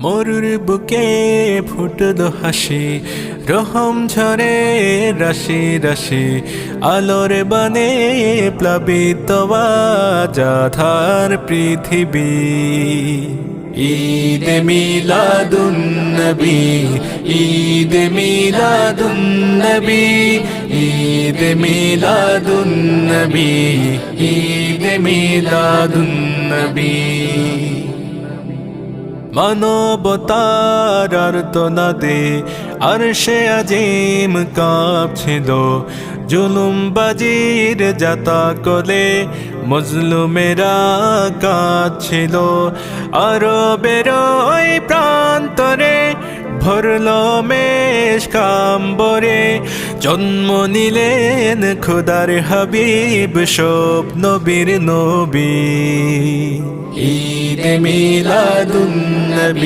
মরুর বুকে ফুটলো হাসি, রহম ঝরে রাশি রাশি, আলোর বানে প্লাবিত আজাধার পৃথিবী। ঈদ মিলাদুন নবী, ঈদ মিলাদুন নবী, ঈদ মিলাদুন নবী, ঈদ মিলাদুন নবী। মানবতার আর্তনাদে আরশে আজিম কাঁপছিল, জুলুমবাজির যাতা কোলে মজলুমেরা কাঁদছিল। আরবের ওই প্রান্তরে ভরল মেশকাম্বরে, জন্ম নিলেন খোদার হাবিব সব নবীর নবী। ঈদ মিলাদুন নবী।